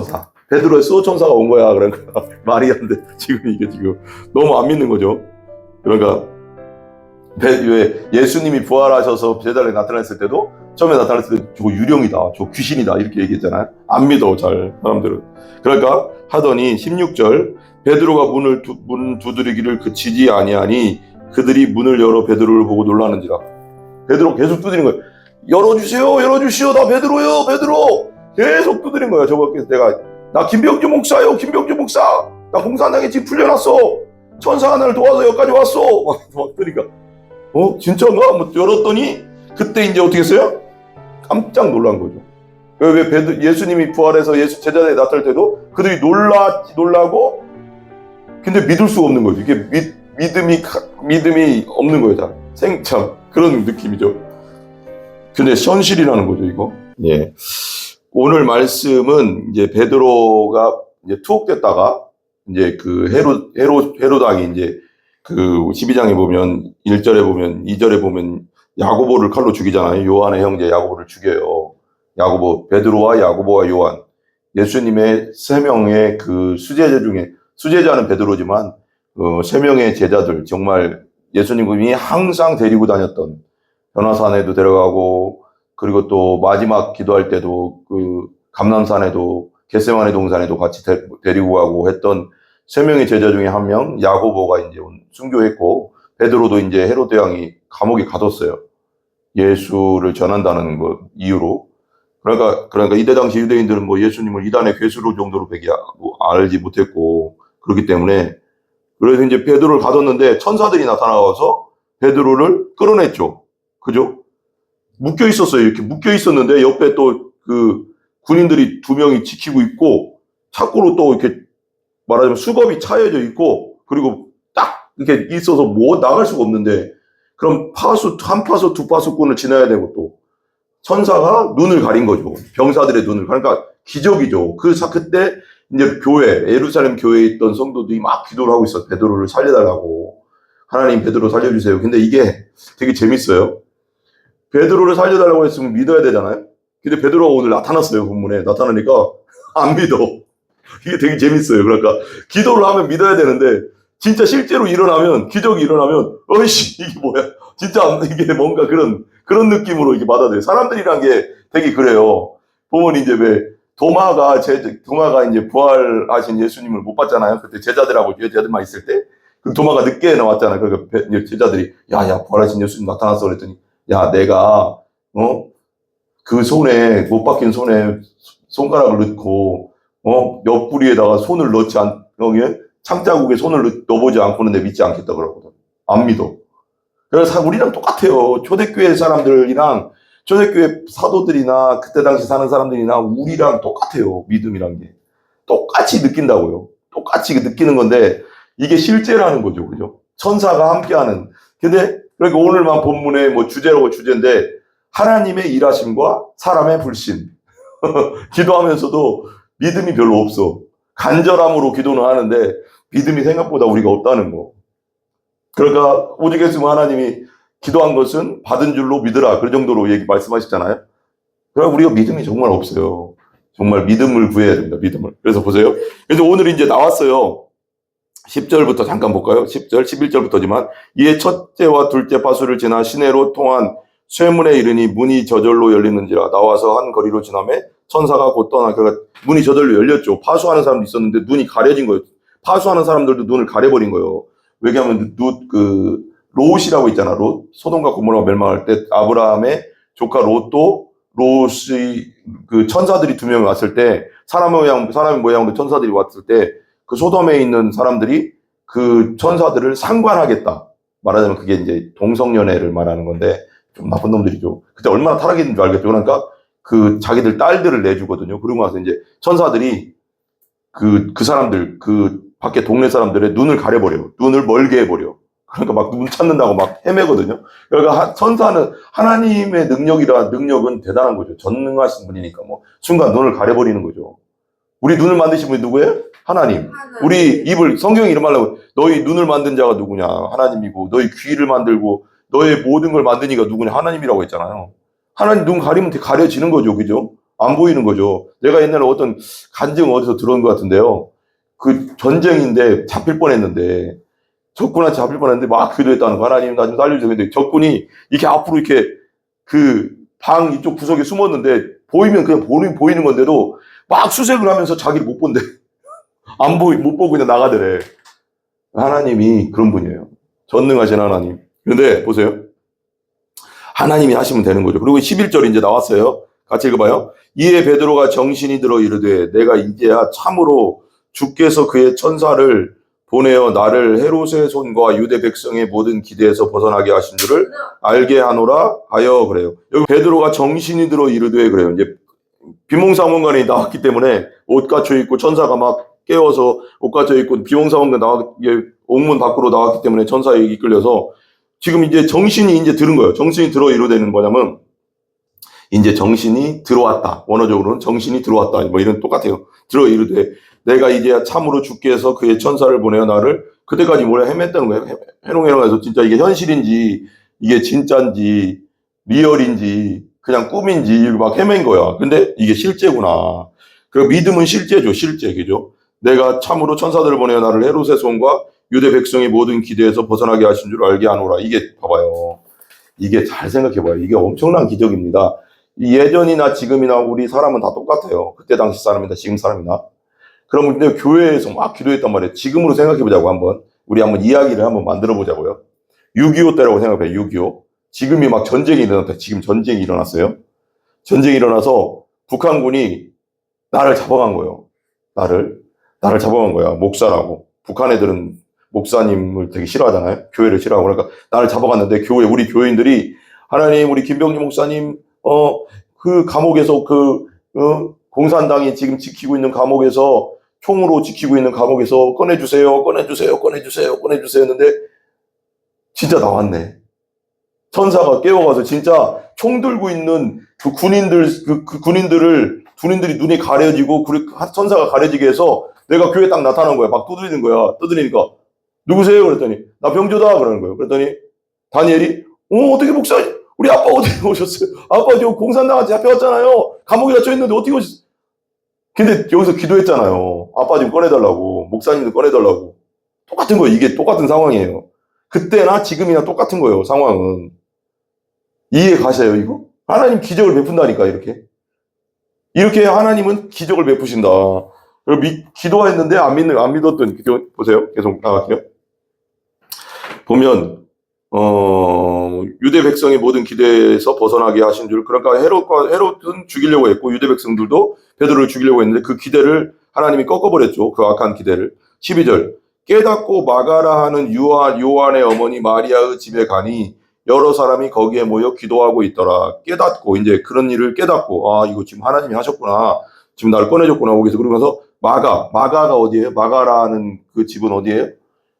수호천사. 베드로의 수호천사가 온 거야. 그러니까 말이 안 돼. 지금 이게 지금 너무 안 믿는 거죠. 그러니까 왜 예수님이 부활하셔서 제자들에 나타났을 때도 처음에 나타났을 때 저거 유령이다, 저거 귀신이다 이렇게 얘기했잖아요. 안 믿어 잘 사람들은. 그러니까 하더니 16절 베드로가 문 두드리기를 그치지 아니하니 그들이 문을 열어 베드로를 보고 놀라는지라. 베드로 계속 두드린 거예요. 열어주세요, 열어주시오, 나 베드로요, 베드로. 계속 두드린 거야. 저거 나 김병주 목사요, 김병주 목사. 나 공산당에 지금 풀려났어. 천사가 나를 도와서 여기까지 왔어. 막 그러니까 진짜인가? 뭐 열었더니 그때 이제 어떻게 했어요? 깜짝 놀란 거죠. 왜 예수님이 부활해서 제자들에 나타날 때도 그들이 놀라고 근데 믿을 수가 없는 거죠. 이게 믿음이 없는 거예요. 다 생참 그런 느낌이죠. 근데 현실이라는 거죠, 이거. 예. 오늘 말씀은 이제 베드로가 이제 투옥됐다가 이제 그 헤롯왕이 이제 그 12장에 보면 1절에 보면 2절에 보면 야고보를 칼로 죽이잖아요. 요한의 형제 야고보를 죽여요. 베드로와 야고보와 요한. 예수님의 세 명의 그 수제자 중에 수제자는 베드로지만 3명의 제자들 정말 예수님이 항상 데리고 다녔던 변화산에도 데려가고 그리고 또 마지막 기도할 때도 그 감람산에도 겟세마네 동산에도 같이 데리고 가고 했던 3명의 제자 중에 한 명 야고보가 이제 순교했고 베드로도 이제 헤롯 대왕이 감옥에 가뒀어요. 예수를 전한다는 거 이유로. 그러니까 이때 당시 유대인들은 뭐 예수님을 이단의 괴수로 정도로 알지 못했고 그렇기 때문에 그래서 이제 베드로를 가뒀는데 천사들이 나타나서 베드로를 끌어냈죠. 그죠? 묶여 있었어요. 이렇게 묶여 있었는데 옆에 또 그 군인들이 2명이 지키고 있고 창고로 또 이렇게 말하자면 수갑이 차여져 있고 그리고 딱 이렇게 있어서 나갈 수가 없는데 그럼 한 파수 두 파수꾼을 지나야 되고 또 천사가 눈을 가린 거죠. 병사들의 눈을. 그러니까 기적이죠. 그때 이제 예루살렘 교회에 있던 성도들이 막 기도를 하고 있어. 베드로를 살려달라고. 하나님 베드로 살려주세요. 근데 이게 되게 재밌어요. 베드로를 살려달라고 했으면 믿어야 되잖아요. 근데 베드로가 오늘 나타났어요. 본문에. 나타나니까 안 믿어. 이게 되게 재밌어요. 그러니까 기도를 하면 믿어야 되는데 진짜 실제로 기적이 일어나면 어이씨 이게 뭐야. 진짜 이게 뭔가 그런 느낌으로 이렇게 받아들여요. 사람들이란 게 되게 그래요. 보면 이제 왜 도마가 이제 부활하신 예수님을 못 봤잖아요. 그때 제자들만 있을 때. 그 도마가 늦게 나왔잖아요. 그러니까 제자들이 야 부활하신 예수님 나타났어 그랬더니 야 내가 그 손에 못 박힌 손에 손가락을 넣고 옆구리에다가 손을 넣지 창자국에 손을 넣어보지 않고는 내 믿지 않겠다 그러거든. 안 믿어. 그래서 우리랑 똑같아요. 초대교회 사람들이랑 초대교회 사도들이나 그때 당시 사는 사람들이나 우리랑 똑같아요. 믿음이란 게. 똑같이 느낀다고요. 똑같이 느끼는 건데 이게 실제라는 거죠. 그죠? 천사가 함께하는. 근데 그러니까 오늘만 본문의 주제인데 하나님의 일하심과 사람의 불신. 기도하면서도 믿음이 별로 없어. 간절함으로 기도는 하는데 믿음이 생각보다 우리가 없다는 거. 그러니까 오직 예수 하나님이 기도한 것은 받은 줄로 믿으라. 그 정도로 말씀하셨잖아요. 그러니까 우리가 믿음이 정말 없어요. 정말 믿음을 구해야 됩니다. 믿음을. 그래서 보세요. 그래서 오늘 이제 나왔어요. 10절부터 잠깐 볼까요? 10절, 11절부터지만 이에 첫째와 둘째 파수를 지나 시내로 통한 쇠문에 이르니 문이 저절로 열리는지라. 나와서 한 거리로 지나매 천사가 곧 떠나. 그러니까 문이 저절로 열렸죠. 파수하는 사람도 있었는데 눈이 가려진 거예요. 파수하는 사람들도 눈을 가려버린 거예요. 왜냐하면 롯이라고 있잖아. 롯. 소돔과 고모라가 멸망할 때 아브라함의 조카 롯이 그 천사들이 2명이 왔을 때 사람의 모양으로 천사들이 왔을 때 그 소돔에 있는 사람들이 그 천사들을 상관하겠다. 말하자면 그게 이제 동성연애를 말하는 건데 좀 나쁜 놈들이죠. 그때 얼마나 타락했는 줄 알겠죠. 그러니까 그 자기들 딸들을 내주거든요. 그러고 나서 이제 천사들이 그 사람들 밖에 동네 사람들의 눈을 가려버려요. 눈을 멀게 해버려. 그러니까 막 눈 찾는다고 막 헤매거든요. 그러니까 천사는 하나님의 능력은 대단한 거죠. 전능하신 분이니까 순간 눈을 가려버리는 거죠. 우리 눈을 만드신 분이 누구예요? 하나님. 우리 성경이 이런 말하고 너희 눈을 만든 자가 누구냐? 하나님이고 너희 귀를 만들고 너의 모든 걸 만드니까 누구냐? 하나님이라고 했잖아요. 하나님 눈 가리면 가려지는 거죠. 그죠? 안 보이는 거죠. 내가 옛날에 어떤 간증 어디서 들은 것 같은데요. 그 전쟁인데 잡힐 뻔했는데, 적군한테 잡힐 뻔했는데 막 기도했다는 거. 하나님 나 좀 살려주세요. 근데 적군이 이렇게 앞으로 이렇게 그 방 이쪽 구석에 숨었는데 보이면 그냥 보이는 건데도 막 수색을 하면서 자기를 못 본대. 못 보고 그냥 나가더래. 하나님이 그런 분이에요. 전능하신 하나님. 그런데 보세요. 하나님이 하시면 되는 거죠. 그리고 11절 이제 나왔어요. 같이 읽어봐요. 이에 베드로가 정신이 들어 이르되 내가 이제야 참으로 주께서 그의 천사를 보내어 나를 헤롯의 손과 유대 백성의 모든 기대에서 벗어나게 하신 줄을 알게 하노라 하여 그래요. 여기 베드로가 정신이 들어 이르되 그래요. 이제 비몽사몽간에 나왔기 때문에 옷 갖춰 입고 천사가 막 깨워서 옷 갖춰 입고 비몽사몽간 옥문 밖으로 나왔기 때문에 천사에 이끌려서 지금 이제 정신이 이제 들은 거예요. 정신이 들어 이루되는 거냐면 이제 정신이 들어왔다. 원어적으로는 정신이 들어왔다. 뭐 이런 똑같아요. 들어 이르되 내가 이제 참으로 주께서 그의 천사를 보내어 나를 그때까지 뭐라 헤맸다는 거예요. 해롱해롱해서 진짜 이게 현실인지 이게 진짜인지 리얼인지 그냥 꿈인지 막 헤맨 거야. 근데 이게 실제구나. 그 믿음은 실제죠. 실제. 그죠? 내가 참으로 천사들을 보내어 나를 헤롯의 손과 유대 백성의 모든 기대에서 벗어나게 하신 줄 알게 하노라. 이게 봐봐요. 이게 잘 생각해봐요. 이게 엄청난 기적입니다. 예전이나 지금이나 우리 사람은 다 똑같아요. 그때 당시 사람이나 지금 사람이나. 그럼 근데 교회에서 막 기도했단 말이에요. 지금으로 생각해보자고 한번. 우리 한번 이야기를 한번 만들어보자고요. 6.25 때라고 생각해요. 6.25. 지금이 막 전쟁이 일어났다. 지금 전쟁이 일어났어요. 전쟁이 일어나서 북한군이 나를 잡아간 거예요. 나를 잡아간 거야. 목사라고. 북한 애들은 목사님을 되게 싫어하잖아요. 교회를 싫어하고. 그러니까 나를 잡아갔는데 우리 교인들이 하나님, 우리 김병지 목사님, 그 감옥에서 공산당이 지금 지키고 있는 감옥에서 총으로 지키고 있는 감옥에서 꺼내주세요 했는데 진짜 나왔네. 천사가 깨워가서 진짜 총 들고 있는 그 군인들이 눈이 가려지고 천사가 가려지게 해서 내가 교회에 딱 나타난 거야. 막 두드리는 거야. 두드리니까 누구세요? 그랬더니 나 병조다 그러는 거예요. 그랬더니 다니엘이 어떻게 목사님 우리 아빠 어떻게 오셨어요? 아빠 저 공산당한테 잡혀갔잖아요. 감옥에 갇혀 있는데 어떻게 오셨어요? 근데 여기서 기도했잖아요. 아빠 좀 꺼내달라고. 목사님도 꺼내달라고. 똑같은 거예요. 이게 똑같은 상황이에요. 그때나 지금이나 똑같은 거예요. 상황은. 이해 가세요 이거? 하나님 기적을 베푼다니까 이렇게 하나님은 기적을 베푸신다. 그리고 기도했는데 안 믿었던 보세요. 계속 나갈게요. 보면 유대 백성의 모든 기대에서 벗어나게 하신 줄. 그러니까 헤롯은 죽이려고 했고 유대 백성들도 베드로를 죽이려고 했는데 그 기대를 하나님이 꺾어버렸죠. 그 악한 기대를. 12절 깨닫고 마가라 하는 요한의 어머니 마리아의 집에 가니 여러 사람이 거기에 모여 기도하고 있더라. 깨닫고 이제 그런 일을 깨닫고 이거 지금 하나님이 하셨구나. 지금 나를 꺼내줬구나. 거기서 그러면서 마가가 어디예요? 마가라는 그 집은 어디예요?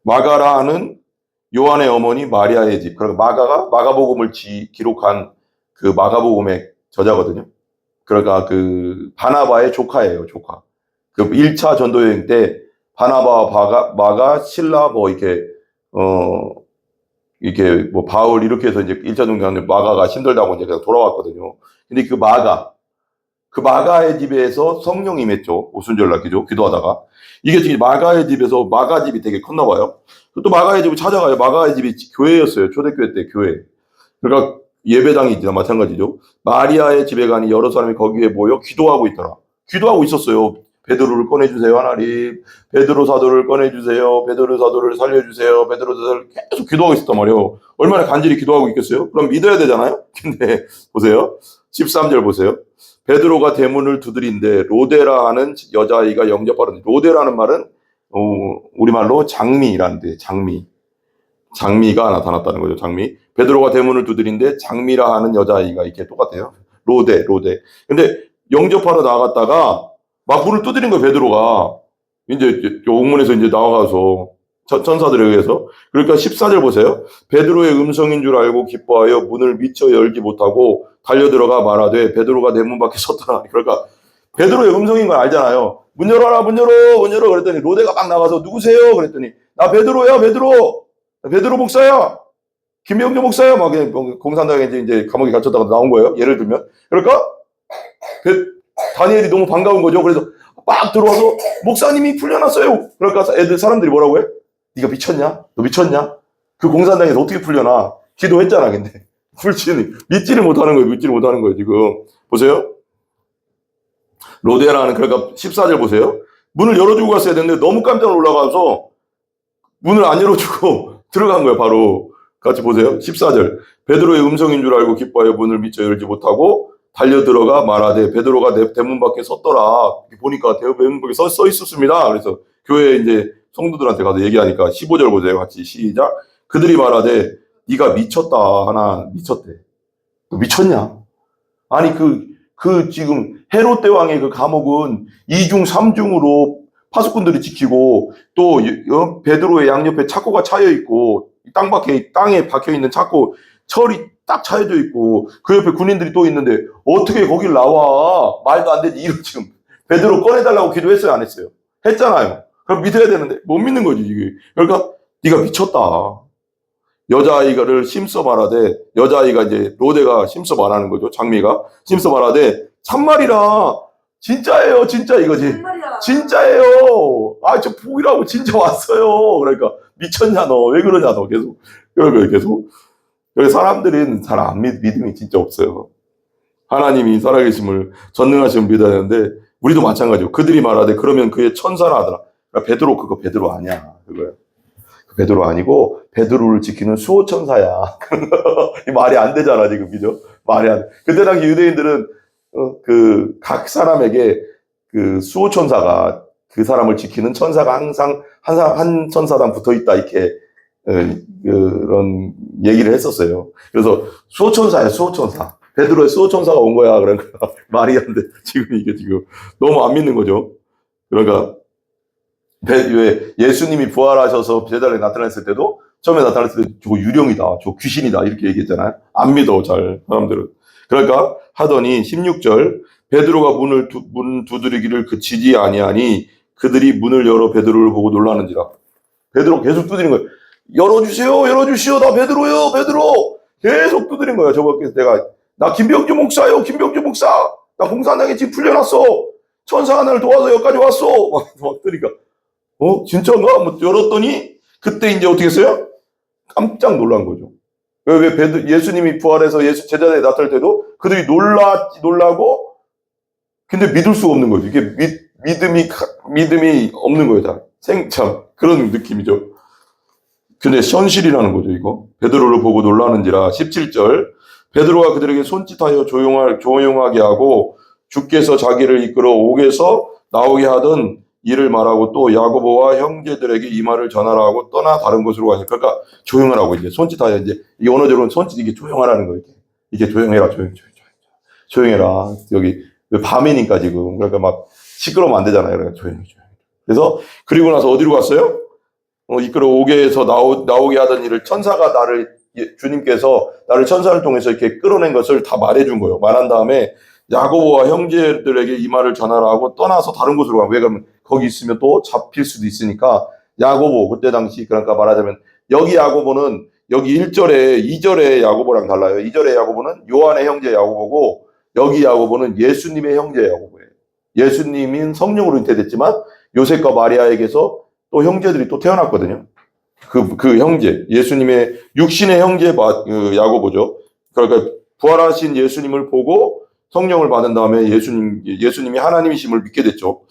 마가라는 요한의 어머니 마리아의 집. 그러니까 마가가 마가복음을 기록한 그 마가복음의 저자거든요. 그러니까 그 바나바의 조카예요. 조카. 그 1차 전도여행 때 바나바, 마가, 실라 뭐 이렇게 뭐 바울 이렇게 해서 이제 1차 전도여행 마가가 힘들다고 이제 돌아왔거든요. 근데 그 마가의 집에서 성령이 임했죠. 오순절날 기도하다가. 이게 지금 마가의 집에서 마가 집이 되게 컸나 봐요. 또 마가의 집을 찾아가요. 마가의 집이 교회였어요. 초대교회 때 교회. 그러니까 예배당이 마찬가지죠. 마리아의 집에 가니 여러 사람이 거기에 모여 기도하고 있더라. 기도하고 있었어요. 베드로를 꺼내주세요 하나님. 베드로 사도를 꺼내주세요. 베드로 사도를 살려주세요. 베드로 사도를 계속 기도하고 있었단 말이에요. 얼마나 간절히 기도하고 있겠어요? 그럼 믿어야 되잖아요. 근데 보세요. 13절 보세요. 베드로가 대문을 두드린데 로데라 하는 여자아이가 영접하는. 로데라는 말은 우리말로 장미라는 데 장미가 나타났다는 거죠. 장미. 베드로가 대문을 두드린데 장미라 하는 여자아이가 이렇게 똑같아요. 로데. 근데 영접하러 나갔다가 막 문을 두드린 거예요. 베드로가 이제 옥문에서 이제 나와가서 천사들에 의해서. 그러니까 14절 보세요. 베드로의 음성인 줄 알고 기뻐하여 문을 미처 열지 못하고 달려들어가 말하되 베드로가 내 문 밖에 섰더라. 그러니까 베드로의 음성인 걸 알잖아요. 문 열어라, 문 열어. 그랬더니 로데가 막 나가서 누구세요? 그랬더니 나 베드로야, 베드로 목사야. 김병조 목사야. 막 공산당에 이제 감옥에 갇혔다가 나온 거예요. 예를 들면. 그러니까 다니엘이 너무 반가운 거죠. 그래서 막 들어와서 목사님이 풀려났어요. 그러니까 사람들이 뭐라고 해? 네가 미쳤냐? 너 미쳤냐? 그 공산당에서 어떻게 풀려나? 기도했잖아. 근데 믿지를 못하는 거예요. 믿지를 못하는 거예요. 지금 보세요. 로데라는, 그러니까 14절 보세요. 문을 열어주고 갔어야 되는데 너무 깜짝 놀라가서 문을 안 열어주고 들어간 거예요. 바로 같이 보세요. 14절. 베드로의 음성인 줄 알고 기뻐하여 문을 미처 열지 못하고 달려들어가 말하되 베드로가 내 대문 밖에 섰더라. 보니까 대문 밖에 서 있었습니다. 그래서 교회 이제 성도들한테 가서 얘기하니까 15절 보세요. 같이 시작. 그들이 말하되 네가 미쳤다. 하나 미쳤대. 너 미쳤냐? 아니 지금 헤롯 대왕의 그 감옥은 2중 3중으로 파수꾼들이 지키고 또 베드로의 양옆에 착고가 차여 있고 땅에 박혀 있는 착고 철이 딱 차여져 있고 그 옆에 군인들이 또 있는데 어떻게 거길 나와? 말도 안 되지. 이런 지금 베드로 꺼내달라고 기도했어요, 안 했어요? 했잖아요. 그럼 믿어야 되는데 못 믿는 거지 이게. 그러니까 네가 미쳤다. 여자아이가를 심써 말하되, 여자아이가 이제 로데가 심써 말하는 거죠. 장미가 심써 말하되 참말이라 진짜예요, 진짜 이거지. 참말이야. 진짜예요. 아, 저 보이라고 진짜 왔어요. 그러니까 미쳤냐 너? 왜 그러냐 너? 계속 그러니까 계속. 그래서 사람들은 잘 안 믿음이 진짜 없어요. 하나님이 살아계심을 전능하심을 믿어야 하는데 우리도 마찬가지고 그들이 말하되 그러면 그의 천사라 하더라. 그러니까 베드로 그거 베드로 아니야. 그거야. 베드로 아니고 베드로를 지키는 수호천사야. 말이 안 되잖아 지금, 그죠? 말이 안 돼. 그때 당시 유대인들은 각 사람에게 그 수호천사가, 그 사람을 지키는 천사가 항상 한 천사당 붙어 있다, 이렇게 그런 얘기를 했었어요. 그래서 수호천사야, 수호천사. 베드로의 수호천사가 온 거야. 그러니까 말이 안 돼. 지금 이게 지금 너무 안 믿는 거죠. 그러니까 왜 예수님이 부활하셔서 제자리에 나타났을 때도, 처음에 나타났을 때 저거 유령이다, 저거 귀신이다 이렇게 얘기했잖아요. 안 믿어 잘 사람들은. 그러니까 하더니 16절 베드로가 문 두드리기를 그치지 아니하니 그들이 문을 열어 베드로를 보고 놀라는지라. 베드로 계속 두드린 거예요. 열어주세요, 열어주시오, 나 베드로요, 베드로. 계속 두드린 거예요. 저거 나 김병주 목사요, 김병주 목사. 나 공산당에 지금 풀려났어. 천사가 나를 도와서 여기까지 왔어. 막 뜨니까 진짜인가? 뭐 열었더니 그때 이제 어떻게 했어요? 깜짝 놀란 거죠. 왜 예수님이 부활해서 제자리에 나타날 때도 그들이 놀라고, 근데 믿을 수가 없는 거죠. 이게 믿음이 없는 거예요. 참 그런 느낌이죠. 근데 현실이라는 거죠, 이거. 베드로를 보고 놀라는지라. 17절. 베드로가 그들에게 손짓하여 조용하게 하고 주께서 자기를 이끌어 옥에서 나오게 하던 일을 말하고 또 야고보와 형제들에게 이 말을 전하라 하고 떠나 다른 곳으로 가니까, 그러니까 조용하라고, 이제 손짓하여, 이제 이 언어적으로는 손짓, 이게 조용하라는 거예요. 이게 조용해라, 조용해라. 여기 밤이니까 지금, 그러니까 막 시끄러우면 안 되잖아요. 그러니까 조용히. 그래서 그리고 나서 어디로 갔어요? 이끌어 옥에서 나오게 하던 일을 주님께서 나를 천사를 통해서 이렇게 끌어낸 것을 다 말해준 거예요. 말한 다음에 야고보와 형제들에게 이 말을 전하라 하고 떠나서 다른 곳으로 가. 왜 그러면 거기 있으면 또 잡힐 수도 있으니까. 야고보, 그때 당시, 그러니까 말하자면 여기 야고보는 여기 1절에 2절의 야고보랑 달라요. 2절의 야고보는 요한의 형제 야고보고 여기 야고보는 예수님의 형제 야고보예요. 예수님인 성령으로 잉태됐지만 요셉과 마리아에게서 또 형제들이 또 태어났거든요. 그 형제, 예수님의 육신의 형제 야고보죠. 그러니까 부활하신 예수님을 보고 성령을 받은 다음에 예수님이 하나님이심을 믿게 됐죠.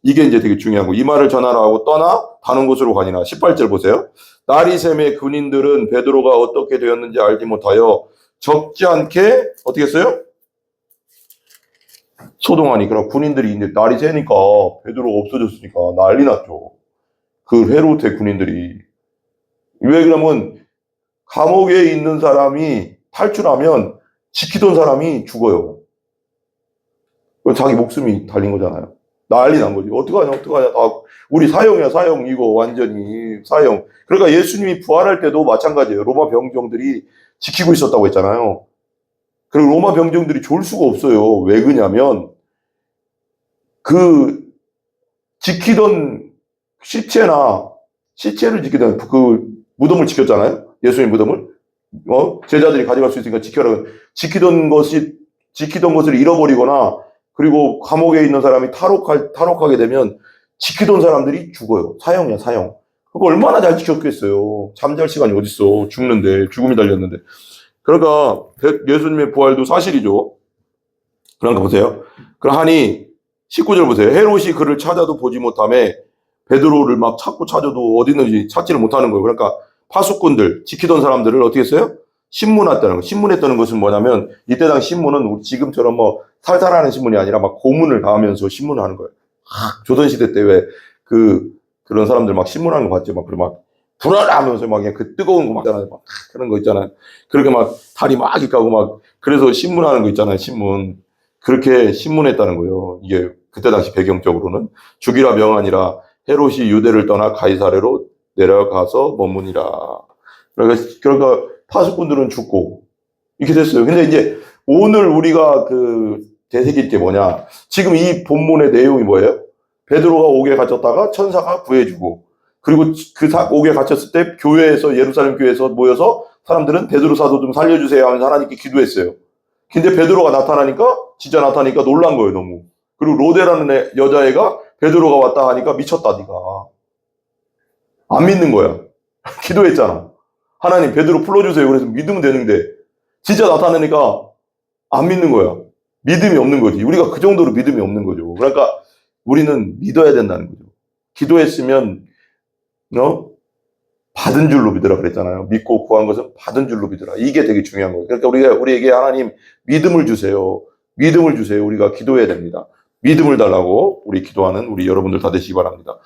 이게 이제 되게 중요하고, 이 말을 전하라 하고 떠나 다른 곳으로 가니라. 18절 보세요. 날이 새매 군인들은 베드로가 어떻게 되었는지 알지 못하여 적지 않게 어떻게 했어요? 소동하니. 그럼 군인들이 이제 날이 새니까 베드로가 없어졌으니까 난리 났죠. 그 헤롯의 군인들이. 왜 그러면 감옥에 있는 사람이 탈출하면 지키던 사람이 죽어요. 자기 목숨이 달린 거잖아요. 난리 난 거지. 어떡하냐. 우리 사형이야, 사형. 이거 완전히 사형. 그러니까 예수님이 부활할 때도 마찬가지예요. 로마 병정들이 지키고 있었다고 했잖아요. 그리고 로마 병정들이 좋을 수가 없어요. 왜 그러냐면 그 지키던 시체를 지키던 그 무덤을 지켰잖아요. 예수님 무덤을. 제자들이 가져갈 수 있으니까 지키던 것을 잃어버리거나 그리고 감옥에 있는 사람이 탈옥하게 되면 지키던 사람들이 죽어요. 사형이야, 사형. 그거 얼마나 잘 지켰겠어요. 잠잘 시간이 어딨어. 죽는데, 죽음이 달렸는데. 그러니까 예수님의 부활도 사실이죠. 그러니까 보세요. 그러하니 19절 보세요. 헤롯이 그를 찾아도 보지 못하며 베드로를 막 찾아도 어디 있는지 찾지를 못하는 거예요. 그러니까 파수꾼들, 지키던 사람들을 어떻게 했어요? 신문했다는 거. 신문했다는 것은 뭐냐면 이때 당시 신문은 우리 지금처럼 뭐 살살하는 신문이 아니라 막 고문을 당하면서 신문을 하는 거예요. 조선시대 때 왜 그런 사람들 막 신문하는 거 봤죠? 막 불어라 하면서 막 그냥 그 뜨거운 거 막 있잖아요. 막 그런 거 있잖아요. 그렇게 막 다리 막 이까고 막 그래서 신문하는 거 있잖아요. 신문. 그렇게 신문했다는 거예요. 이게 그때 당시 배경적으로는 죽이라 명하니라 헤롯이 유대를 떠나 가이사랴로 내려가서 머무니라. 그러니까 파수꾼들은 죽고 이렇게 됐어요. 근데 이제 오늘 우리가 되새길 게 뭐냐? 지금 이 본문의 내용이 뭐예요? 베드로가 옥에 갇혔다가 천사가 구해주고, 그리고 옥에 갇혔을 때 교회에서, 예루살렘 교회에서 모여서 사람들은 베드로 사도 좀 살려주세요 하면서 하나님께 기도했어요. 근데 베드로가 진짜 나타나니까 놀란 거예요, 너무. 그리고 로데라는 여자애가 베드로가 왔다 하니까 미쳤다, 니가. 안 믿는 거야. 기도했잖아. 하나님, 베드로 풀어주세요. 그래서 믿으면 되는데, 진짜 나타나니까 안 믿는 거야. 믿음이 없는 거지. 우리가 그 정도로 믿음이 없는 거죠. 그러니까 우리는 믿어야 된다는 거죠. 기도했으면, 받은 줄로 믿으라 그랬잖아요. 믿고 구한 것은 받은 줄로 믿으라. 이게 되게 중요한 거예요. 그러니까 우리에게 하나님 믿음을 주세요. 믿음을 주세요. 우리가 기도해야 됩니다. 믿음을 달라고 우리 기도하는 우리 여러분들 다 되시기 바랍니다.